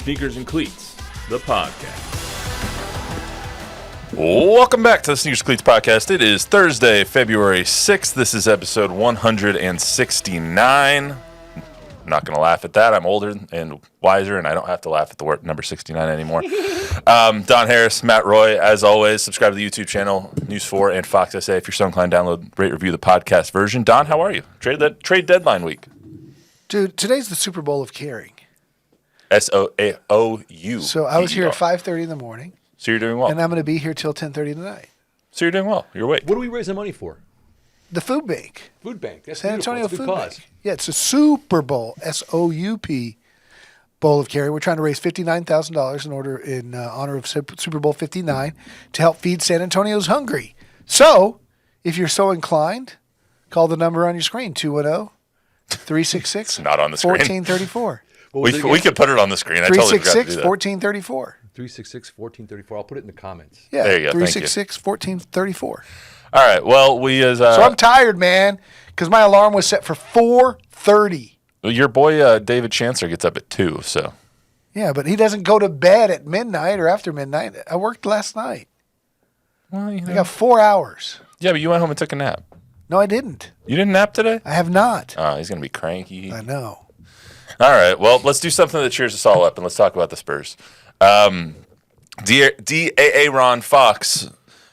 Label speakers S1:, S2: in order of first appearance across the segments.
S1: Sneakers and Cleats, the podcast.
S2: Welcome back to the Sneakers and Cleats podcast. It is Thursday, February 6th. This is episode 169. I'm not going to laugh at that. I'm older and wiser, and I don't have to laugh at the word number 69 anymore. Don Harris, Matt Roy, as always, subscribe to the YouTube channel, News 4 and Fox SA. If you're so inclined, download, rate, review the podcast version. Don, how are you? Trade deadline week.
S3: Dude, today's the Super Bowl of caring.
S2: SOAOU.
S3: So I was here at 5:30 in the morning.
S2: So you're doing well.
S3: And I'm going to be here till 10:30 tonight.
S2: So you're doing well. You're awake.
S1: What are we raising money for?
S3: The food bank.
S1: Food bank. That's
S3: San Antonio
S1: beautiful.
S3: Food
S1: That's a good
S3: Bank. Yeah, it's a Super Bowl, SOUP, Bowl of Caring. We're trying to raise $59,000 in honor of Super Bowl 59 to help feed San Antonio's hungry. So, if you're so inclined, call the number on your screen, 210-366.
S2: It's not on the screen.
S3: 1434.
S2: We could put it on the screen. I totally forgot to do that.
S3: 366-1434.
S1: 366-1434. I'll put it in the comments.
S3: Yeah,
S2: There you go.
S3: 366-1434.
S2: All right. Well,
S3: So I'm tired, man, because my alarm was set for 4:30.
S2: your boy David Chancellor gets up at 2, so.
S3: Yeah, but he doesn't go to bed at midnight or after midnight. I worked last night.
S2: Well, you know.
S3: I got 4 hours.
S2: Yeah, but you went home and took a nap.
S3: No, I didn't.
S2: You didn't nap today?
S3: I have not.
S2: Oh, he's going to be cranky.
S3: I know.
S2: All right. Well, let's do something that cheers us all up, and let's talk about the Spurs. D.A.A. Ron Fox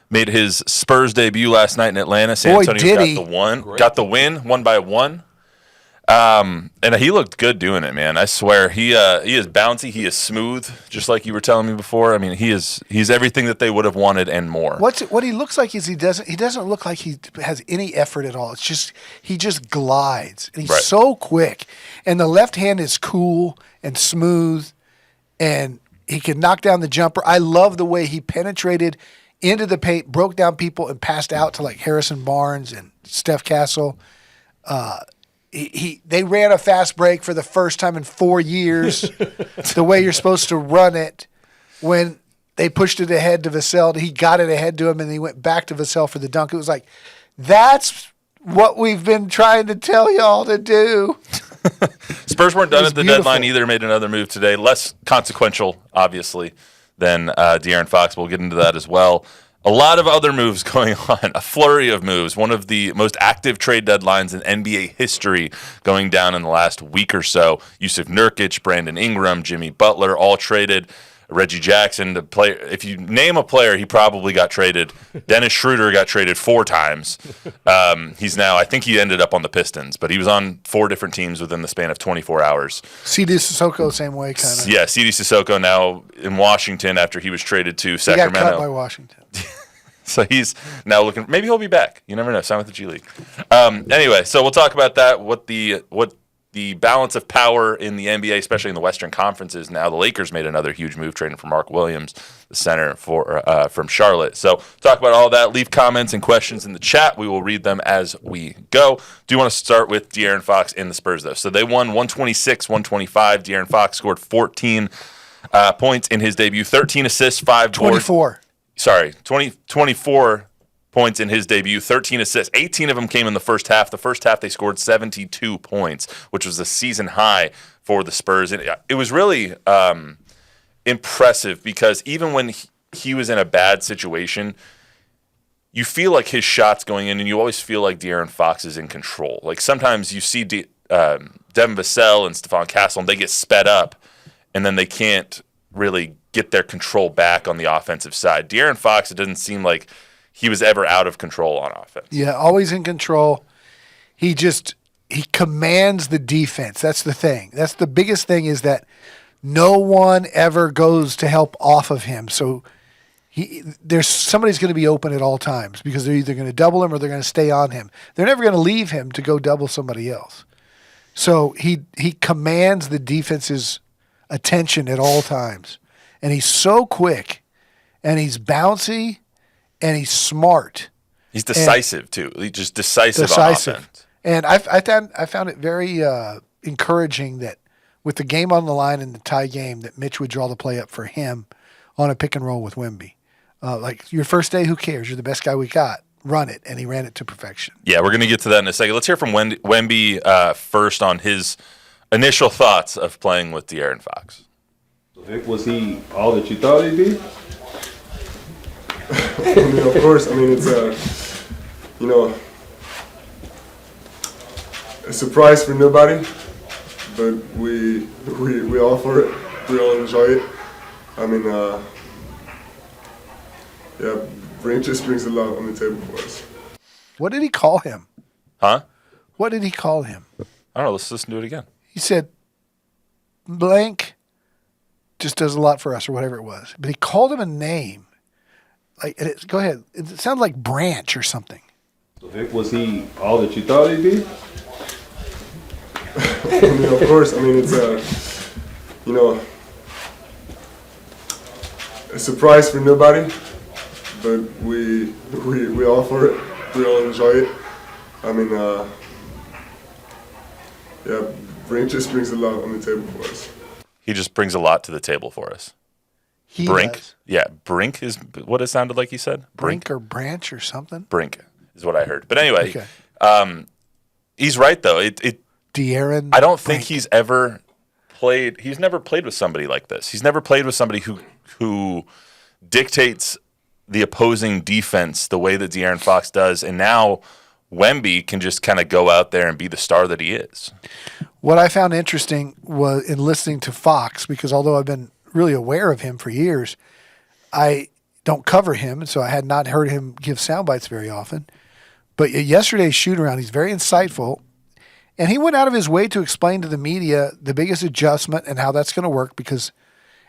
S2: made his Spurs debut last night in Atlanta. San
S3: Boy,
S2: Antonio
S3: did
S2: got
S3: he.
S2: got the win, 1-1. And he looked good doing it, man. I swear, he is bouncy, he is smooth, just like you were telling me before. I mean, he's everything that they would have wanted and more.
S3: What he looks like is he doesn't look like he has any effort at all. It's just he just glides, and he's so quick, and the left hand is cool and smooth, and he can knock down the jumper. I love the way he penetrated into the paint, broke down people, and passed out to like Harrison Barnes and Steph Castle. They ran a fast break for the first time in 4 years, the way you're supposed to run it. When they pushed it ahead to Vassell, he got it ahead to him, and he went back to Vassell for the dunk. It was like, that's what we've been trying to tell y'all to do.
S2: Spurs weren't done at the
S3: beautiful.
S2: deadline either, made another move today. Less consequential, obviously, than De'Aaron Fox. We'll get into that as well. A lot of other moves going on, a flurry of moves. One of the most active trade deadlines in NBA history going down in the last week or so. Yusuf Nurkic, Brandon Ingram, Jimmy Butler, all traded. Reggie Jackson, the player. If you name a player, he probably got traded. Dennis Schroeder got traded 4 times. He's now, I think he ended up on the Pistons, but he was on 4 different teams within the span of 24 hours.
S3: CD Sissoko, same way, kind of.
S2: Yeah, CD Sissoko now in Washington after he was traded to Sacramento.
S3: He got cut by Washington.
S2: So he's now looking. Maybe he'll be back. You never know. Sign with the G League. Anyway, so we'll talk about that. What the balance of power in the NBA, especially in the Western Conference, is now. The Lakers made another huge move, trading for Mark Williams, the center from Charlotte. So talk about all that. Leave comments and questions in the chat. We will read them as we go. Do you want to start with De'Aaron Fox in the Spurs, though? So they won 126-125. De'Aaron Fox scored 14 points in his debut, 13 assists, 5 boards. 24 points in his debut, 13 assists. 18 of them came in the first half. The first half, they scored 72 points, which was a season high for the Spurs. And it was really impressive because even when he was in a bad situation, you feel like his shot's going in, and you always feel like De'Aaron Fox is in control. Like sometimes you see Devin Vassell and Stephon Castle, and they get sped up, and then they can't really get their control back on the offensive side. De'Aaron Fox, it doesn't seem like he was ever out of control on offense.
S3: Yeah, always in control. He commands the defense. That's the thing. That's the biggest thing, is that no one ever goes to help off of him. So somebody's going to be open at all times because they're either going to double him or they're going to stay on him. They're never going to leave him to go double somebody else. So he commands the defense's attention at all times. And he's so quick, and he's bouncy, and he's smart.
S2: He's decisive, too. He's just decisive on offense.
S3: And I found it very encouraging that with the game on the line in the tie game, that Mitch would draw the play up for him on a pick and roll with Wemby. Like, your first day, who cares? You're the best guy we got. Run it. And he ran it to perfection.
S2: Yeah, we're going to get to that in a second. Let's hear from Wemby first on his initial thoughts of playing with De'Aaron Fox.
S4: Vic, was he all that you thought he'd be? I mean, of course. I mean, it's a surprise for nobody, but we all for it. We all enjoy it. I mean, Brink just brings a lot on the table for us.
S3: What did he call him?
S2: Huh?
S3: What did he call him?
S2: I don't know. Let's listen to it again.
S3: He said, blank just does a lot for us, or whatever it was. But he called him a name. Go ahead. It sounded like Branch or something.
S4: Vic, was he all that you thought he'd be? I mean, of course. I mean, it's a surprise for nobody, but we all for it. We all enjoy it. I mean, Brink just brings a lot on the table for us.
S2: He just brings a lot to the table for us.
S3: He
S2: Brink?
S3: does.
S2: Yeah, Brink is what it sounded like he said.
S3: Brink or Branch or something?
S2: Brink is what I heard. But anyway,
S3: Okay.
S2: he's right, though.
S3: De'Aaron
S2: I don't think
S3: Brink.
S2: he's ever played. He's never played with somebody like this. He's never played with somebody who dictates the opposing defense the way that De'Aaron Fox does. And now Wemby can just kind of go out there and be the star that he is.
S3: What I found interesting was in listening to Fox, because although I've been really aware of him for years, I don't cover him, and so I had not heard him give sound bites very often. But yesterday's shoot-around, he's very insightful, and he went out of his way to explain to the media the biggest adjustment and how that's going to work, because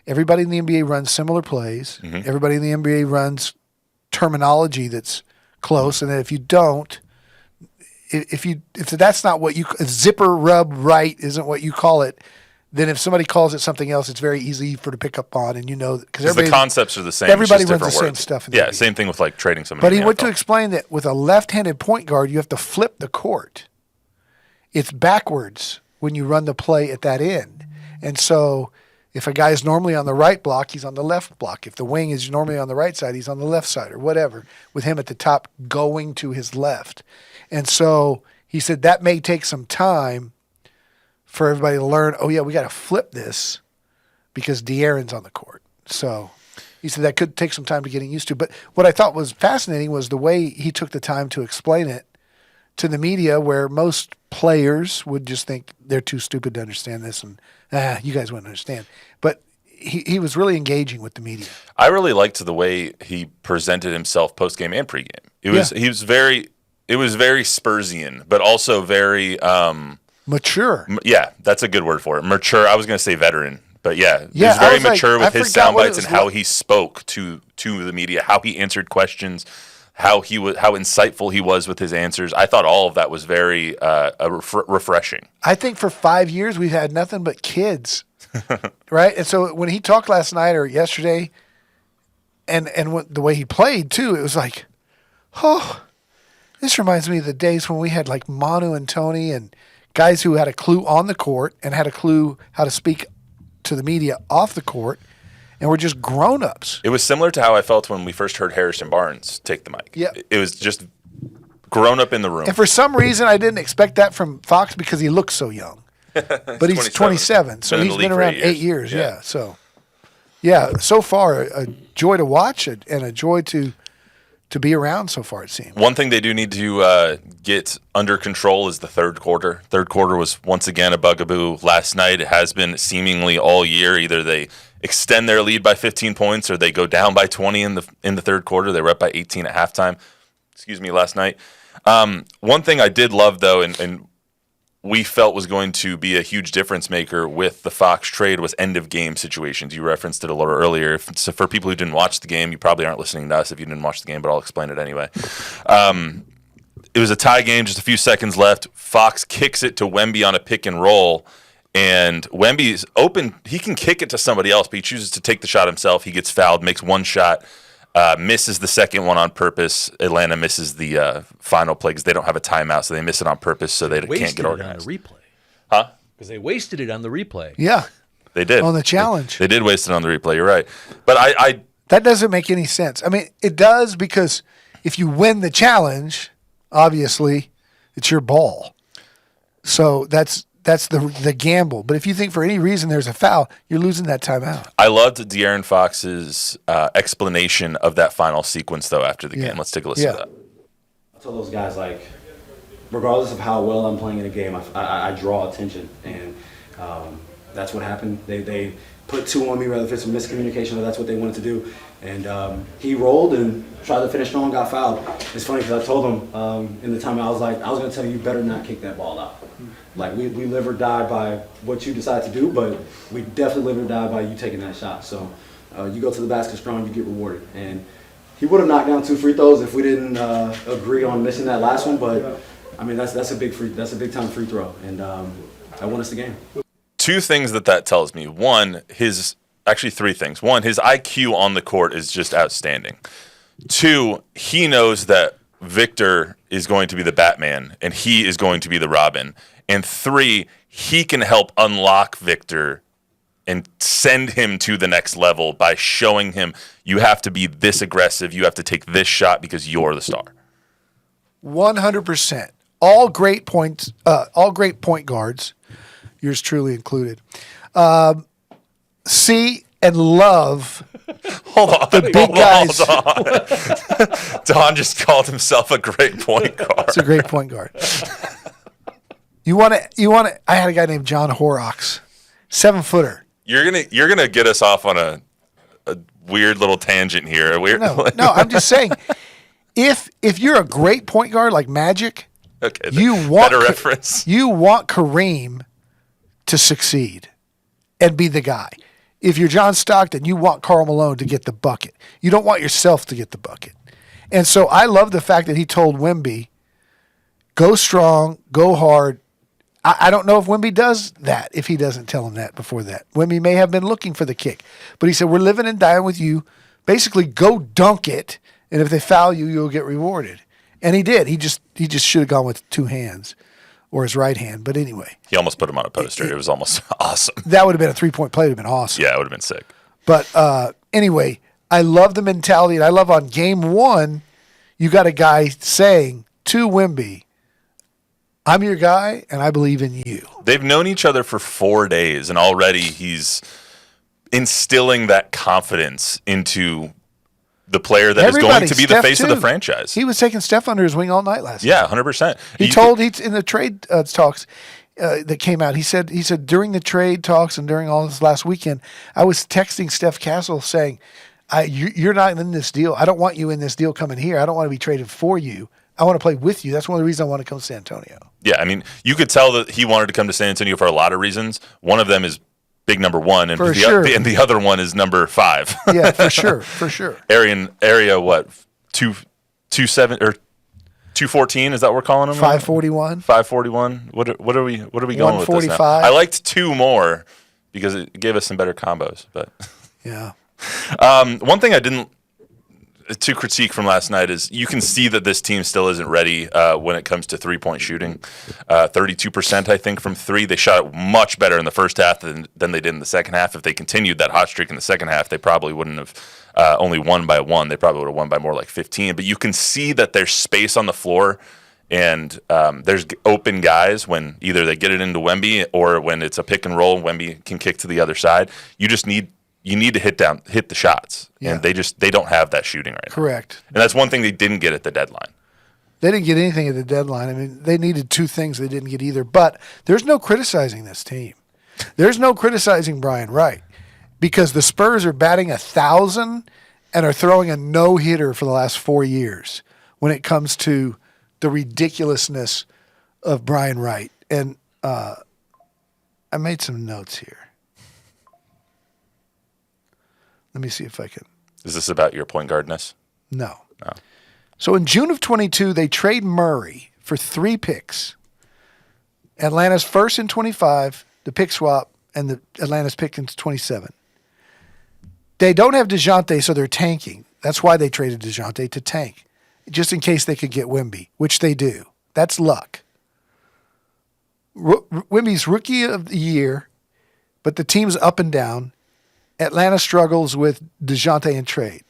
S3: everybody in the NBA runs similar plays.
S2: Mm-hmm.
S3: Everybody in the NBA runs terminology that's close, and that if you don't, if that's not what if zipper rub right isn't what you call it, then if somebody calls it something else, it's very easy for to pick up on, and because
S2: The concepts are the same.
S3: Everybody
S2: it's
S3: runs
S2: just
S3: the
S2: different
S3: same
S2: words.
S3: stuff. In the
S2: Yeah,
S3: NBA.
S2: same thing with like trading somebody.
S3: But he
S2: in the
S3: went to
S2: NFL.
S3: explain that with a left-handed point guard, you have to flip the court. It's backwards when you run the play at that end. And so if a guy is normally on the right block, he's on the left block. If the wing is normally on the right side, he's on the left side or whatever, with him at the top going to his left. And so he said that may take some time for everybody to learn, oh, yeah, we got to flip this because De'Aaron's on the court. So he said that could take some time to getting used to. But what I thought was fascinating was the way he took the time to explain it to the media, where most players would just think they're too stupid to understand this and, you guys wouldn't understand. But he was really engaging with the media.
S2: I really liked the way he presented himself post-game and pre-game. It was very Spursian, but also very
S3: mature.
S2: Yeah, that's a good word for it. Mature. I was going to say veteran, but yeah, he
S3: Yeah,
S2: was very
S3: I was like,
S2: mature
S3: I
S2: with his
S3: forgot
S2: sound
S3: what it
S2: bites
S3: was
S2: and how
S3: like.
S2: he spoke to the media, how he answered questions, how insightful he was with his answers. I thought all of that was very refreshing.
S3: I think for 5 years we've had nothing but kids, right? And so when he talked last night or yesterday, and the way he played too, it was like, oh, this reminds me of the days when we had like Manu and Tony and guys who had a clue on the court and had a clue how to speak to the media off the court, and we're just grown-ups.
S2: It was similar to how I felt when we first heard Harrison Barnes take the mic.
S3: Yeah.
S2: It was just grown up in the room.
S3: And for some reason, I didn't expect that from Fox because he looks so young. But he's 27, so
S2: Been in
S3: he's
S2: the
S3: been
S2: league for
S3: around
S2: 8 years.
S3: 8 years.
S2: Yeah.
S3: So far, a joy to watch it and a joy to be around so far, it seems.
S2: One thing they do need to get under control is the third quarter. Third quarter was once again a bugaboo last night. It has been seemingly all year. Either they extend their lead by 15 points or they go down by 20 in the third quarter. They were up by 18 at halftime. Last night. One thing I did love, though, and we felt was going to be a huge difference maker with the Fox trade was end-of-game situations. You referenced it a little earlier. So for people who didn't watch the game, you probably aren't listening to us if you didn't watch the game, but I'll explain it anyway. It was a tie game, just a few seconds left. Fox kicks it to Wemby on a pick and roll, and Wemby's open. He can kick it to somebody else, but he chooses to take the shot himself. He gets fouled, makes one shot, misses the second one on purpose. Atlanta misses the final play because they don't have a timeout, so they miss it on purpose so they can't get organized.
S1: On the replay.
S2: Huh?
S1: Because they wasted it on the replay.
S3: Yeah,
S2: They did.
S3: on the challenge.
S2: They did waste it on the replay. You're right. But I
S3: That doesn't make any sense. I mean, it does because if you win the challenge, obviously, it's your ball. So that's That's the gamble. But if you think for any reason there's a foul, you're losing that timeout.
S2: I loved De'Aaron Fox's explanation of that final sequence, though, after the
S3: Yeah.
S2: game. Let's take a listen to that.
S5: I tell those guys, like, regardless of how well I'm playing in a game, I draw attention, and that's what happened. They put 2 on me, whether if it's a miscommunication or that's what they wanted to do. And he rolled and tried to finish strong, got fouled. It's funny because I told him in the time I was going to tell you better not kick that ball out. Like, we live or die by what you decide to do, but we definitely live or die by you taking that shot. So you go to the basket strong, you get rewarded. And he would have knocked down 2 free throws if we didn't agree on missing that last one. But I mean, that's a big time free throw, and that won us the game.
S2: 2 things that tells me. One, actually 3 things. One, his IQ on the court is just outstanding. 2, he knows that Victor is going to be the Batman and he is going to be the Robin. And 3, he can help unlock Victor and send him to the next level by showing him you have to be this aggressive, you have to take this shot because you're the star.
S3: 100%. All great point guards, yours truly included, see and love
S2: Hold on.
S3: the big guys.
S2: Hold on. Don just called himself a great point guard.
S3: It's a great point guard. You want to. I had a guy named John Horrocks, 7-footer.
S2: You're gonna get us off on a weird little tangent here.
S3: No, I'm just saying, if you're a great point guard like Magic,
S2: okay,
S3: better
S2: reference.
S3: You want Kareem to succeed and be the guy. If you're John Stockton, you want Karl Malone to get the bucket. You don't want yourself to get the bucket. And so I love the fact that he told Wemby, go strong, go hard. I don't know if Wemby does that, if he doesn't tell him that before that. Wemby may have been looking for the kick. But he said, we're living and dying with you. Basically, go dunk it, and if they foul you, you'll get rewarded. And he did. He just should have gone with 2 hands or his right hand. But anyway.
S2: He almost put him on a poster. It was almost awesome.
S3: That would have been a 3-point play. It would have been awesome.
S2: Yeah, it would have been sick.
S3: But anyway, I love the mentality. And I love on game 1, you got a guy saying to Wemby, I'm your guy, and I believe in you.
S2: They've known each other for 4 days, and already he's instilling that confidence into the player that is going to be the face of the franchise.
S3: He was taking Steph under his wing all night last night.
S2: Yeah, 100%.
S3: In the trade talks that came out, he said during the trade talks and during all this last weekend, I was texting Steph Castle saying, you're not in this deal. I don't want you in this deal coming here. I don't want to be traded for you. I want to play with you. That's one of the reasons I want to come to San Antonio.
S2: Yeah, I mean, you could tell that he wanted to come to San Antonio for a lot of reasons. One of them is big number 1, and the other one is number 5.
S3: Yeah, for sure.
S2: Area what? 227 or 214? Is that what we're calling him?
S3: 541.
S2: 541. What are we going with this now?
S3: 145.
S2: I liked 2 more because it gave us some better combos. But
S3: yeah.
S2: One thing I didn't to critique from last night is you can see that this team still isn't ready when it comes to 3-point shooting. 32%, I think, from 3. They shot it much better in the first half than they did in the second half. If they continued that hot streak in the second half, they probably wouldn't have only won by 1. They probably would have won by more like 15. But you can see that there's space on the floor, and there's open guys when either they get it into Wemby or when it's a pick and roll and Wemby can kick to the other side. You need to hit the shots, and they don't have that shooting right now.
S3: Correct.
S2: And that's one thing they didn't get at the deadline.
S3: They didn't get anything at the deadline. I mean, they needed 2 things they didn't get either. But there's no criticizing this team. There's no criticizing Brian Wright because the Spurs are batting 1,000 and are throwing a no-hitter for the last 4 years when it comes to the ridiculousness of Brian Wright. And I made some notes here. Let me see if I can.
S2: Is this about your point guardness?
S3: No.
S2: No.
S3: So in June of 22, they trade Murray for 3 picks. Atlanta's first in 25, the pick swap, and the Atlanta's pick in 27. They don't have DeJounte, so they're tanking. That's why they traded DeJounte, to tank, just in case they could get Wemby, which they do. That's luck. Wemby's rookie of the year, but the team's up and down. Atlanta struggles with DeJounte in trade.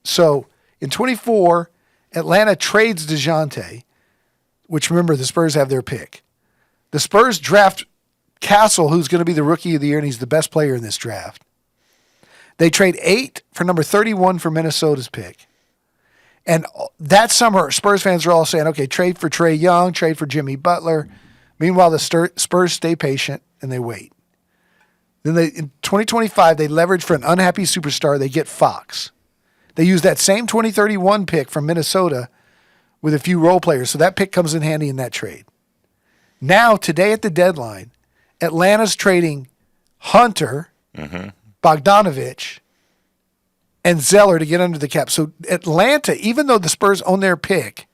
S3: So in 24, Atlanta trades DeJounte, which remember the Spurs have their pick. The Spurs draft Castle, who's going to be the rookie of the year, and he's the best player in this draft. They trade 8 for number 31 for Minnesota's pick. And that summer, Spurs fans are all saying, okay, trade for Trae Young, trade for Jimmy Butler. Meanwhile, the Spurs stay patient and they wait. Then in 2025, they leverage for an unhappy superstar. They get Fox. They use that same 2031 pick from Minnesota with a few role players. So that pick comes in handy in that trade. Now, today at the deadline, Atlanta's trading Hunter, Bogdanovich, and Zeller to get under the cap. So Atlanta, even though the Spurs own their pick,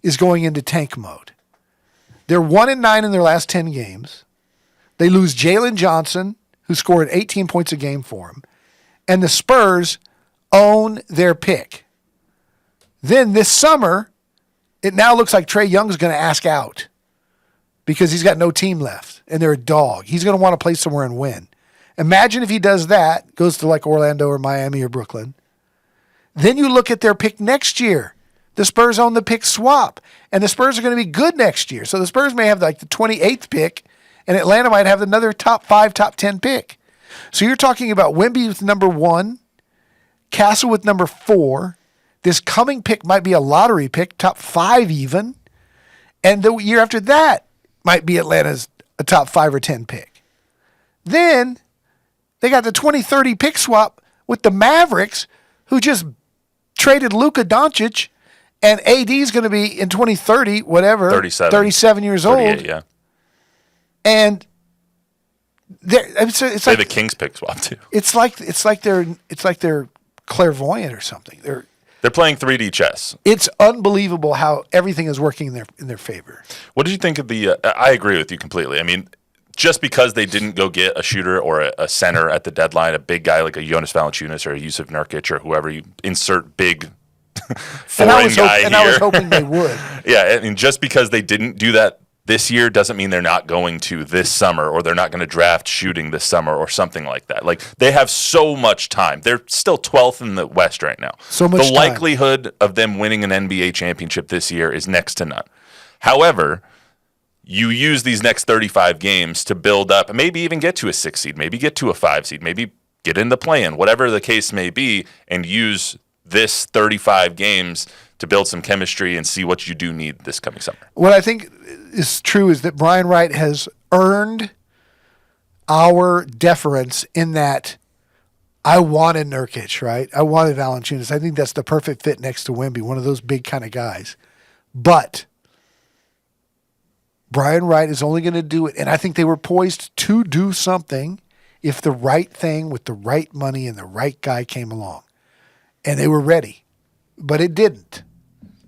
S3: is going into tank mode. They're 1-9 in their last 10 games. They lose Jalen Johnson, who scored 18 points a game for him. And the Spurs own their pick. Then this summer, it now looks like Trae Young's going to ask out because he's got no team left and they're a dog. He's going to want to play somewhere and win. Imagine if he does that, goes to like Orlando or Miami or Brooklyn. Then you look at their pick next year. The Spurs own the pick swap, and the Spurs are going to be good next year. So the Spurs may have like the 28th pick, and Atlanta might have another top 5, top 10 pick. So you're talking about Wemby with number 1, Castle with number 4. This coming pick might be a lottery pick, top 5 even. And the year after that might be Atlanta's a top 5 or 10 pick. Then they got the 2030 pick swap with the Mavericks, who just traded Luka Doncic, and AD is going to be in 2030, whatever, 37 years old.
S2: Yeah.
S3: And it's
S2: They
S3: like
S2: have the Kings pick swap too.
S3: it's like they're clairvoyant or something.
S2: They're playing 3D chess.
S3: It's unbelievable how everything is working in their favor.
S2: What did you think of the? I agree with you completely. I mean, just because they didn't go get a shooter or a center at the deadline, a big guy like a Jonas Valanciunas or a Yusuf Nurkic or whoever, you insert big foreign guy here.
S3: I was hoping they would.
S2: Yeah, and just because they didn't do that this year doesn't mean they're not going to this summer or they're not going to draft shooting this summer or something like that. Like, they have so much time. They're still 12th in the West right now.
S3: So much
S2: The
S3: time.
S2: likelihood of them winning an NBA championship this year is next to none. However, you use these next 35 games to build up, maybe even get to a 6 seed, maybe get to a 5 seed, maybe get in the play-in, whatever the case may be, and use this 35 games to build some chemistry and see what you do need this coming summer.
S3: What I think is true is that Brian Wright has earned our deference in that I wanted Nurkic, right? I wanted Valanciunas. I think that's the perfect fit next to Wemby, one of those big kind of guys. But Brian Wright is only going to do it, and I think they were poised to do something if the right thing with the right money and the right guy came along. And they were ready, but it didn't.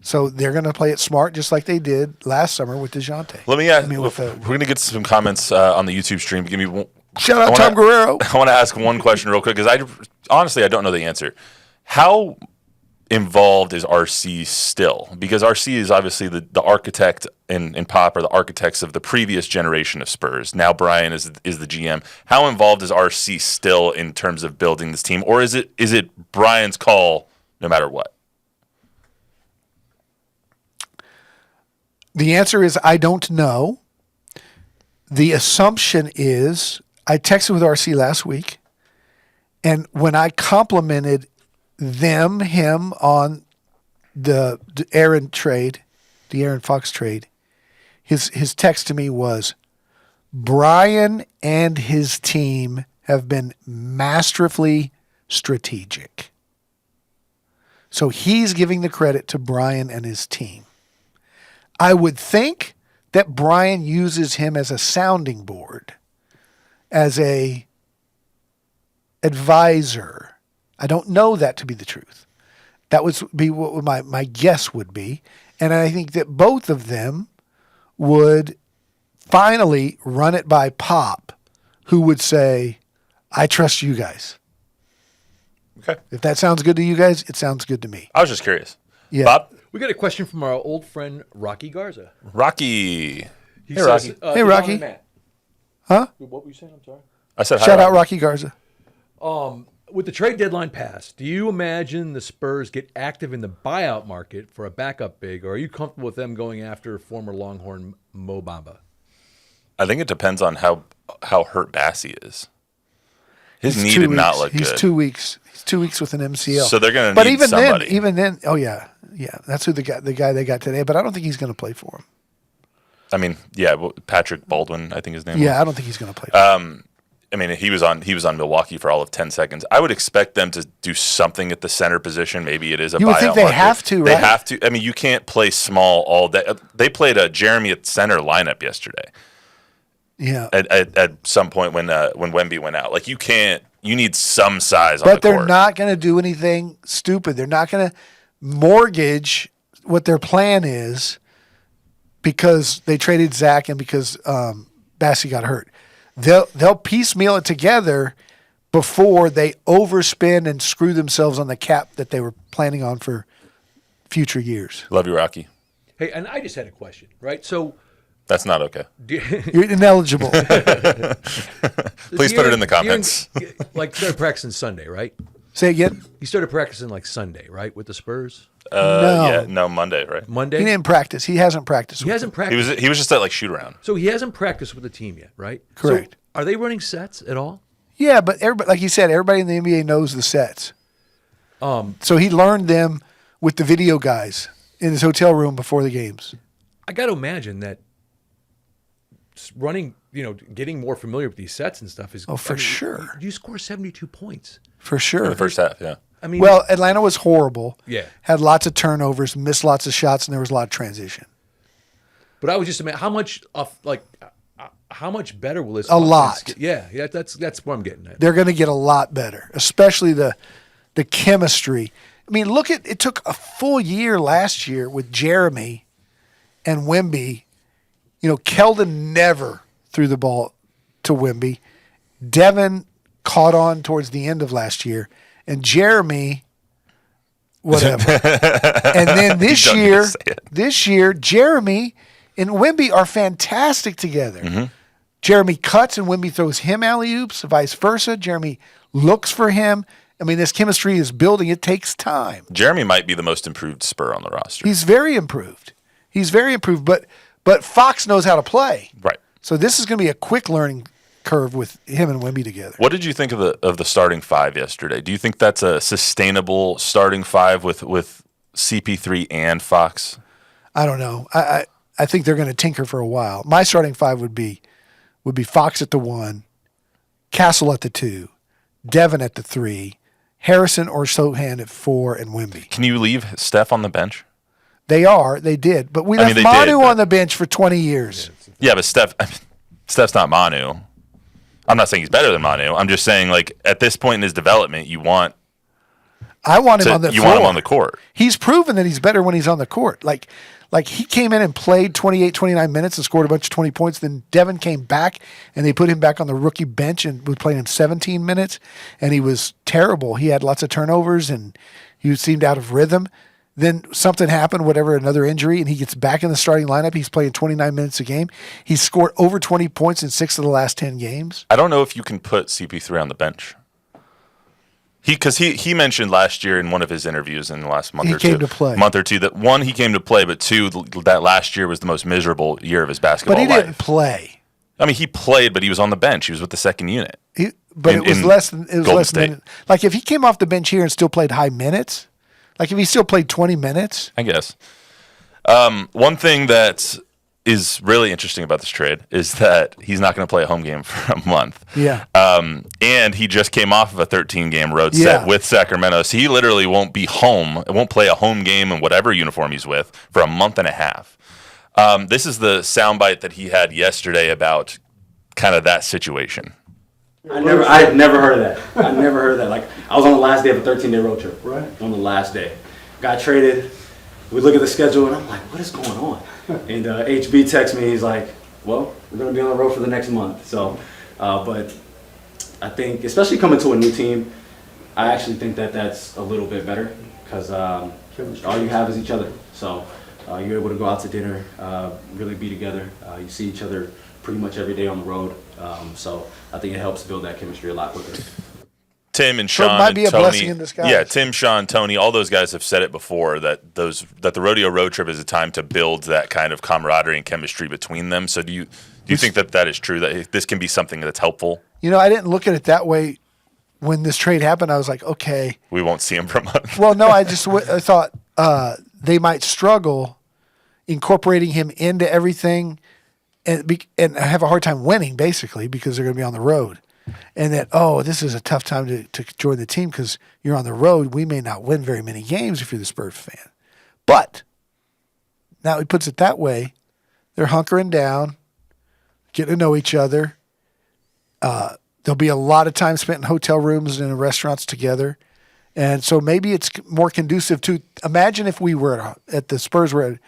S3: So they're going to play it smart just like they did last summer with DeJounte.
S2: Let me ask,
S3: with
S2: we're going to get some comments on the YouTube stream. Give me one.
S3: Shout out Tom Guerrero.
S2: I want to ask one question real quick because I don't know the answer. How involved is RC still? Because RC is obviously the architect and Pop are the architects of the previous generation of Spurs. Now Brian is the GM. How involved is RC still in terms of building this team? Or is it Brian's call no matter what?
S3: The answer is I don't know. The assumption is I texted with RC last week, and when I complimented him on the Aaron trade, the Aaron Fox trade, his text to me was, Brian and his team have been masterfully strategic. So he's giving the credit to Brian and his team. I would think that Brian uses him as a sounding board, as a advisor. I don't know that to be the truth. That would be what my guess would be. And I think that both of them would finally run it by Pop, who would say, I trust you guys.
S2: Okay.
S3: If that sounds good to you guys, it sounds good to me.
S2: I was just curious.
S3: Yeah.
S2: Bob?
S1: We got a question from our old friend Rocky Garza.
S2: Rocky.
S1: He
S2: Hey,
S1: says,
S2: Rocky.
S3: Hey, Rocky.
S1: Matt.
S3: Huh?
S1: What were you saying? I'm sorry.
S2: I said hi,
S3: Shout out Rocky Garza.
S1: With the trade deadline passed, do you imagine the Spurs get active in the buyout market for a backup big, or are you comfortable with them going after former Longhorn Mo Bamba?
S2: I think it depends on how how hurt Bassey is. His
S3: He's
S2: knee
S3: 2
S2: did not
S3: weeks.
S2: look
S3: He's
S2: good.
S3: 2 weeks. He's 2 weeks with an MCL.
S2: So they're going to
S3: But
S2: need
S3: even
S2: somebody.
S3: then, oh yeah, that's who the guy they got today. But I don't think he's going to play for him.
S2: I mean, yeah, Patrick Baldwin, I think his name was.
S3: Yeah, I don't think he's going to play for him.
S2: I mean, he was on Milwaukee for all of 10 seconds. I would expect them to do something at the center position. Maybe it is a
S3: You would
S2: buyout
S3: think they
S2: market.
S3: have to,
S2: They
S3: right?
S2: have to. I mean, you can't play small all day. They played a Jeremy at center lineup yesterday.
S3: Yeah,
S2: At some point when Wemby went out, like you can't. You need some size on
S3: but
S2: the
S3: they're
S2: court.
S3: not going to do anything stupid. They're not going to mortgage what their plan is because they traded Zach and because Bassey got hurt. They'll piecemeal it together before they overspend and screw themselves on the cap that they were planning on for future years.
S2: Love you, Rocky.
S1: Hey, and I just had a question, right? So,
S2: That's not okay.
S3: You're ineligible.
S2: Please put it in the comments.
S1: Like started practicing Sunday, right?
S3: Say again.
S1: He started practicing like Sunday, right, with the Spurs.
S3: No.
S2: Monday, right?
S1: Monday.
S3: He didn't practice. He hasn't practiced.
S1: He hasn't practiced.
S2: He was just at like shoot around.
S1: So he hasn't practiced with the team yet, right?
S3: Correct.
S1: So are they running sets at all?
S3: Yeah, but everybody, like you said, everybody in the NBA knows the sets. So he learned them with the video guys in his hotel room before the games.
S1: I got to imagine that running, getting more familiar with these sets and stuff is.
S3: For sure.
S1: You score 72 points.
S3: For sure.
S2: In the first half, yeah.
S1: I mean,
S3: Well, Atlanta was horrible.
S1: Yeah.
S3: Had lots of turnovers, missed lots of shots, and there was a lot of transition.
S1: but I was just how much how much better will this?
S3: A lot.
S1: get? Yeah, that's what I'm getting at.
S3: They're going to get a lot better, especially the chemistry. I mean, look at it took a full year last year with Jeremy and Wemby. Keldon never threw the ball to Wemby. Devin caught on towards the end of last year, and Jeremy, whatever. And then
S2: You don't need to say it.
S3: Jeremy and Wemby are fantastic together.
S2: Mm-hmm.
S3: Jeremy cuts and Wemby throws him alley-oops, vice versa. Jeremy looks for him. I mean, this chemistry is building. It takes time.
S2: Jeremy might be the most improved Spur on the roster.
S3: He's very improved. But Fox knows how to play.
S2: Right.
S3: So this is going to be a quick learning curve with him and Wemby together.
S2: What did you think of the starting five yesterday? Do you think that's a sustainable starting five with CP3 and Fox?
S3: I don't know. I think they're going to tinker for a while. My starting five would be Fox at the 1, Castle at the 2, Devin at the 3, Harrison or Sohan at 4, and Wemby.
S2: Can you leave Steph on the bench?
S3: They did. But we left
S2: they
S3: Manu
S2: did, but-
S3: on the bench for 20 years.
S2: Yeah, but Steph's not Manu. I'm not saying he's better than Manu. I'm just saying, like, at this point in his development,
S3: I want him on the floor.
S2: want him on the court.
S3: He's proven that he's better when he's on the court. Like he came in and played 28, 29 minutes and scored a bunch of 20 points. Then Devin came back and they put him back on the rookie bench and was playing him 17 minutes. And he was terrible. He had lots of turnovers and he seemed out of rhythm. Then something happened, another injury, and he gets back in the starting lineup. He's playing 29 minutes a game. He's scored over 20 points in 6 of the last 10 games.
S2: I don't know if you can put CP3 on the bench. Because he mentioned last year in one of his interviews in the last month or two, that one, he came to play, but two, that last year was the most miserable year of his basketball
S3: But he
S2: life.
S3: didn't play.
S2: I mean, he played, but he was on the bench. He was with the second unit.
S3: It
S2: in
S3: was less than
S2: Golden State.
S3: minutes. Like if he came off the bench here and still played high minutes, like if he still played 20 minutes.
S2: I guess. One thing that is really interesting about this trade is that he's not going to play a home game for a month.
S3: Yeah.
S2: And he just came off of a 13-game road
S3: Yeah.
S2: set with Sacramento, so he literally won't be home. Won't play a home game in whatever uniform he's with for a month and a half. This is the soundbite that he had yesterday about kind of that situation.
S5: I had never heard of that. I never heard of that. Like, I was on the last day of a 13-day road trip. Right. On the last day. Got traded. We look at the schedule, and I'm like, what is going on? And HB texts me. He's like, well, we're going to be on the road for the next month. So, but I think, especially coming to a new team, I actually think that that's a little bit better because all you have is each other. So you're able to go out to dinner, really be together. You see each other pretty much every day on the road. So I think it helps build that chemistry a lot quicker.
S2: Tim and
S3: So it
S2: Sean
S3: might
S2: and
S3: be a
S2: Tony.
S3: blessing in disguise.
S2: Yeah, Tim, Sean, Tony, all those guys have said it before that the rodeo road trip is a time to build that kind of camaraderie and chemistry between them. So do you think that is true, that this can be something that's helpful?
S3: I didn't look at it that way when this trade happened. I was like, okay.
S2: We won't see him for a month.
S3: Well, no, I thought they might struggle incorporating him into everything and have a hard time winning, basically, because they're going to be on the road. And that, this is a tough time to join the team because you're on the road. We may not win very many games if you're the Spurs fan. But now he puts it that way. They're hunkering down, getting to know each other. There'll be a lot of time spent in hotel rooms and in restaurants together. And so maybe it's more conducive to – imagine if we were at the Spurs were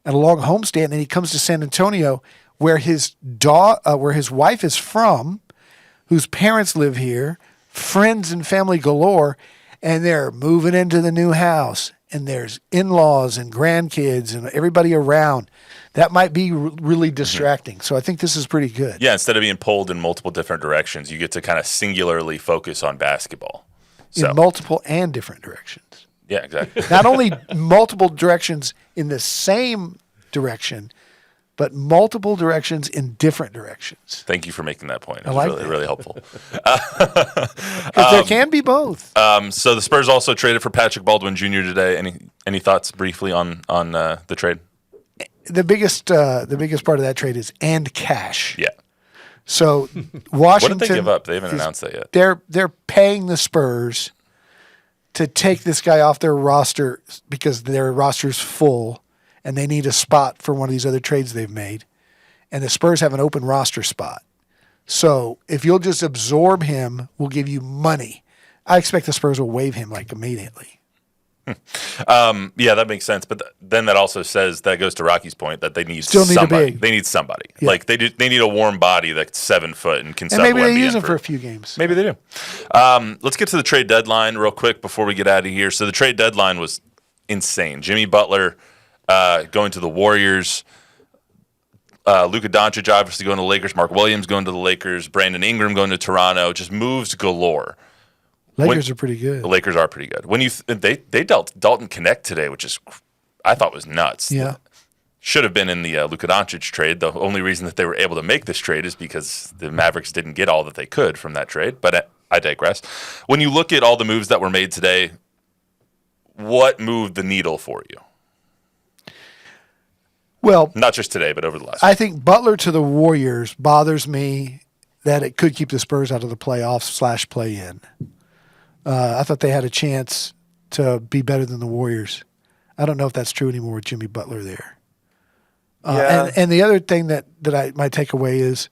S3: at a long homestand and he comes to San Antonio where his wife is from – whose parents live here, friends and family galore, and they're moving into the new house, and there's in-laws and grandkids and everybody around. That might be really distracting. So I think this is pretty good.
S2: Yeah, instead of being pulled in multiple different directions, you get to kind of singularly focus on basketball.
S3: In multiple and different directions.
S2: Yeah, exactly.
S3: Not only multiple directions in the same direction, but multiple directions in different directions.
S2: Thank you for making that point. It was
S3: like
S2: really,
S3: that.
S2: really helpple.
S3: Because there can be both.
S2: So the Spurs also traded for Patrick Baldwin Jr. today. Any thoughts briefly on the trade?
S3: The biggest part of that trade is and cash.
S2: Yeah.
S3: So Washington.
S2: What did they give up? They haven't announced that yet.
S3: They're paying the Spurs to take this guy off their roster because their roster's full and they need a spot for one of these other trades they've made. And the Spurs have an open roster spot. So if you'll just absorb him, we'll give you money. I expect the Spurs will waive him like immediately.
S2: Yeah, that makes sense. But then that also says, that goes to Rocky's point, that they need
S3: Still need a
S2: somebody.
S3: big.
S2: They need somebody.
S3: Yeah.
S2: Like they need a warm body that's 7 foot and can
S3: And
S2: sub
S3: maybe they
S2: Wemby
S3: use
S2: in
S3: him for a few games.
S2: Maybe they do. Let's get to the trade deadline real quick before we get out of here. So the trade deadline was insane. Jimmy Butler going to the Warriors. Luka Doncic obviously going to the Lakers. Mark Williams going to the Lakers. Brandon Ingram going to Toronto. Just moves galore.
S3: Lakers are pretty good.
S2: The Lakers are pretty good. When they dealt Dalton Connect today, which is I thought was nuts.
S3: Yeah.
S2: Should have been in the Luka Doncic trade. The only reason that they were able to make this trade is because the Mavericks didn't get all that they could from that trade. But I digress. When you look at all the moves that were made today, what moved the needle for you?
S3: Well,
S2: Not just today, but over the last.
S3: I think Butler to the Warriors bothers me that it could keep the Spurs out of the playoffs / play-in. I thought they had a chance to be better than the Warriors. I don't know if that's true anymore with Jimmy Butler there.
S2: Yeah.
S3: And the other thing that my takeaway is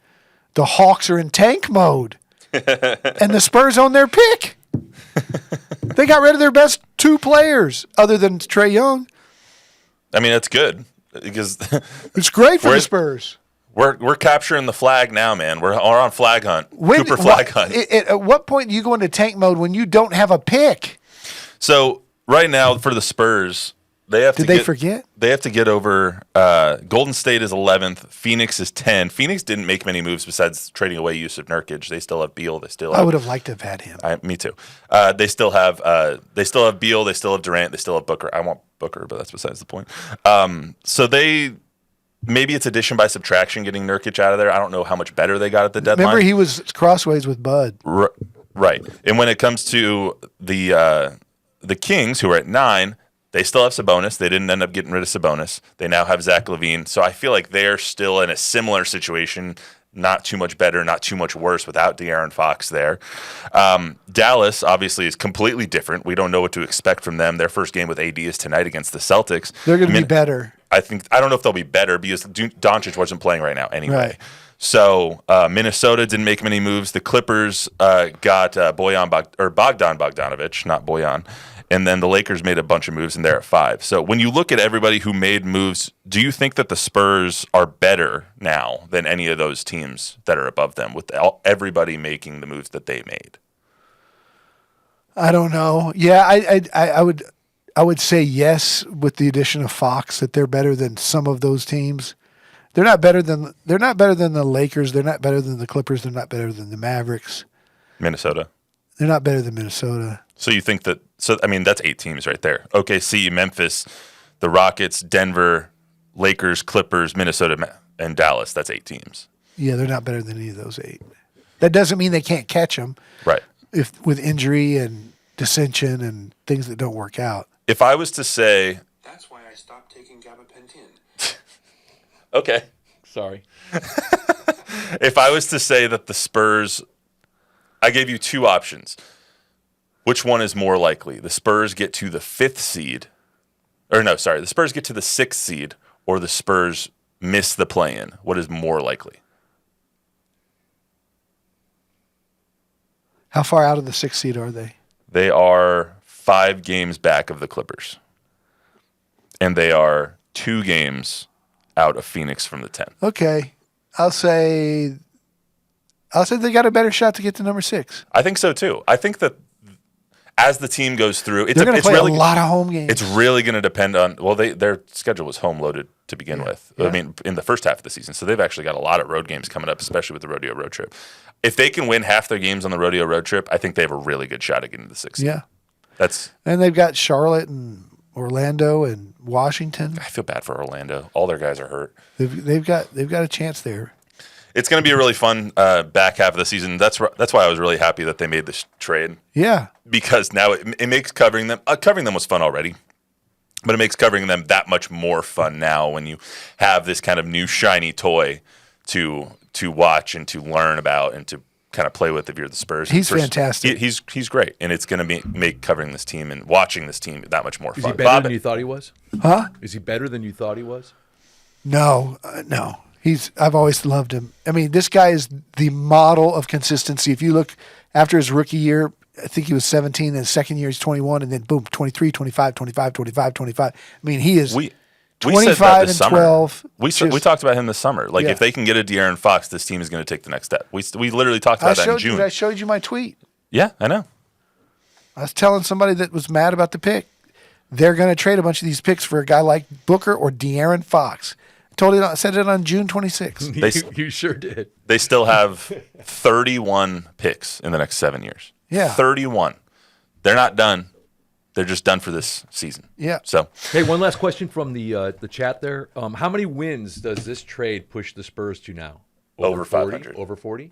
S3: the Hawks are in tank mode, and the Spurs own their pick. They got rid of their best 2 players other than Trae Young.
S2: I mean, that's good because
S3: It's great for the Spurs.
S2: we're capturing the flag now, man. We're on flag hunt. Cooper flag hunt.
S3: At what point do you go into tank mode when you don't have a pick?
S2: So right now for the Spurs, they have
S3: Did they forget?
S2: They have to get over. Golden State is 11th. Phoenix is 10. Phoenix didn't make many moves besides trading away Yusuf Nurkic. They still have Beal. They still.
S3: I would have liked to have had him.
S2: Me too. They still have. They still have Beal. They still have Durant. They still have Booker. I want Booker, but that's besides the point. So they. Maybe it's addition by subtraction getting Nurkic out of there. I don't know how much better they got at the deadline.
S3: Remember, he was crossways with Bud.
S2: Right. And when it comes to the Kings, who are at 9, they still have Sabonis. They didn't end up getting rid of Sabonis. They now have Zach LaVine. So I feel like they're still in a similar situation. Not too much better, not too much worse without De'Aaron Fox there. Dallas, obviously, is completely different. We don't know what to expect from them. Their first game with AD is tonight against the Celtics.
S3: They're going to be better.
S2: I don't know if they'll be better because Doncic wasn't playing right now anyway.
S3: Right.
S2: So Minnesota didn't make many moves. The Clippers got Bogdan Bogdanovic, not Bojan. And then the Lakers made a bunch of moves, and they're at 5. So when you look at everybody who made moves, do you think that the Spurs are better now than any of those teams that are above them with everybody making the moves that they made?
S3: I don't know. Yeah, I would say yes with the addition of Fox that they're better than some of those teams. They're not better than the Lakers. They're not better than the Clippers. They're not better than the Mavericks.
S2: Minnesota.
S3: They're not better than Minnesota.
S2: So you think that? So I mean, that's 8 teams right there. OKC, Memphis, the Rockets, Denver, Lakers, Clippers, Minnesota, and Dallas. That's 8 teams.
S3: Yeah, they're not better than any of those 8. That doesn't mean they can't catch them.
S2: Right.
S3: If with injury and dissension and things that don't work out.
S2: If I was to say,
S6: that's why I stopped taking gabapentin.
S2: okay.
S1: Sorry.
S2: If I was to say that the Spurs, I gave you 2 options. Which one is more likely? The Spurs get to the 5th seed, or no, sorry, the Spurs get to the 6th seed, or the Spurs miss the play-in. What is more likely?
S3: How far out of the 6th seed are they?
S2: They are 5 games back of the Clippers, and they are 2 games out of Phoenix from the 10.
S3: Okay. I'll say they got a better shot to get to number 6.
S2: I think so too. I think that as the team goes through,
S3: They're going to play
S2: really,
S3: a lot of home games.
S2: It's really going to depend on. Well, their schedule was home loaded to begin with.
S3: Yeah.
S2: I mean, in the first half of the season, so they've actually got a lot of road games coming up, especially with the rodeo road trip. If they can win half their games on the rodeo road trip, I think they have a really good shot at getting to the 6th.
S3: Yeah.
S2: That's.
S3: And they've got Charlotte and Orlando and Washington.
S2: I feel bad for Orlando. All their guys are hurt.
S3: They've got a chance there.
S2: It's going to be a really fun back half of the season. That's why I was really happy that they made this trade.
S3: Yeah.
S2: Because now it makes covering them was fun already, but it makes covering them that much more fun now when you have this kind of new shiny toy to watch and to learn about and to kind of play with if you're the Spurs.
S3: He's fantastic.
S2: He's great, and it's going to make covering this team and watching this team that much more
S1: Is
S2: fun.
S1: he better than you thought he was?
S3: Huh?
S1: Is he better than you thought he was?
S3: No, no. I've always loved him. I mean, this guy is the model of consistency. If you look after his rookie year, I think he was 17, and his second year he's 21, and then boom, 23, 25, 25, 25, 25. I mean, he is
S2: We
S3: 25
S2: said that
S3: and
S2: this summer.
S3: 12.
S2: We talked about him this summer. Like,
S3: Yeah.
S2: if they can get a De'Aaron Fox, this team is going to take the next step. We literally talked about that in June.
S3: I showed you my tweet.
S2: Yeah, I know.
S3: I was telling somebody that was mad about the pick. They're going to trade a bunch of these picks for a guy like Booker or De'Aaron Fox. I said it on June 26th.
S1: You sure did.
S2: They still have 31 picks in the next 7 years.
S3: Yeah.
S2: 31. They're not done. They're just done for this season.
S3: Yeah.
S2: So
S1: Hey, one last question from the chat there. How many wins does this trade push the Spurs to now?
S2: Over
S1: 40?
S2: 500.
S1: Over 40?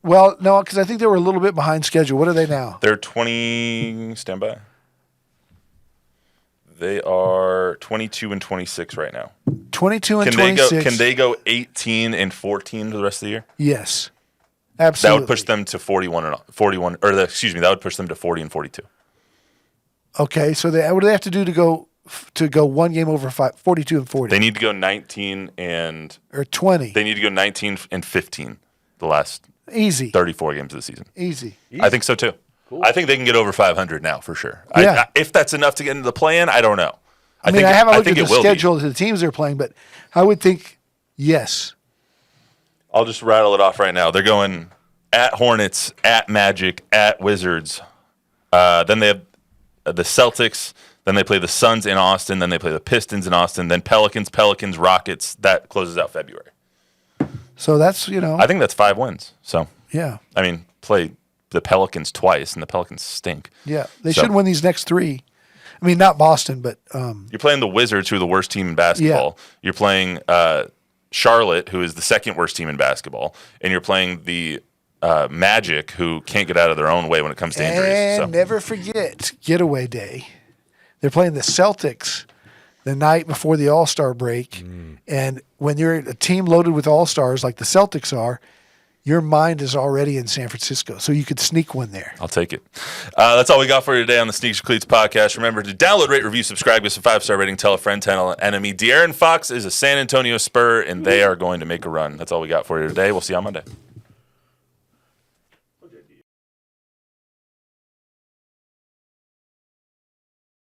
S3: Well, no, because I think they were a little bit behind schedule. What are they now?
S2: they're 20. Stand by. They are 22 and 26 right now.
S3: 22 and
S2: Can they
S3: 26.
S2: Can they go 18 and 14 for the rest of the year?
S3: Yes.
S2: That
S3: Absolutely.
S2: would push them to 41 and 41. Or that would push them to 40 and 42.
S3: Okay, so what do they have to do to go one game over 42 and 40?
S2: They need to go 19 and
S3: or 20.
S2: they need to go 19 and 15 the last
S3: Easy.
S2: 34 games of the season.
S3: Easy.
S2: I think so too. Cool. I think they can get over 500 now for sure.
S3: Yeah.
S2: If that's enough to get into the play-in, I don't know.
S3: I mean, I haven't looked at
S2: think
S3: the
S2: it will be.
S3: schedule of the teams they're playing, but I would think yes.
S2: I'll just rattle it off right now. They're going at Hornets, at Magic, at Wizards. Then they have the Celtics. Then they play the Suns in Austin. Then they play the Pistons in Austin. Then Pelicans, Rockets. That closes out February.
S3: So that's,
S2: I think that's 5 wins. So,
S3: yeah.
S2: I mean, play the Pelicans twice, and the Pelicans stink.
S3: Yeah. They
S2: So-
S3: should win these next 3. I mean, not Boston, but
S2: You're playing the Wizards, who are the worst team in basketball.
S3: Yeah.
S2: You're playing Charlotte, who is the second worst team in basketball. And you're playing the Magic, who can't get out of their own way when it comes to injuries.
S3: and
S2: So.
S3: never forget getaway day. They're playing the Celtics the night before the All-Star break. And when you're a team loaded with All-Stars like the Celtics are, your mind is already in San Francisco. So you could sneak one there.
S2: I'll take it. That's all we got for you today on the Sneakers and Cleats podcast. Remember to download, rate, review, subscribe, give us a 5-star rating, tell a friend, tell an enemy. De'Aaron Fox is a San Antonio Spur, and they are going to make a run. That's all we got for you today. We'll see you on Monday.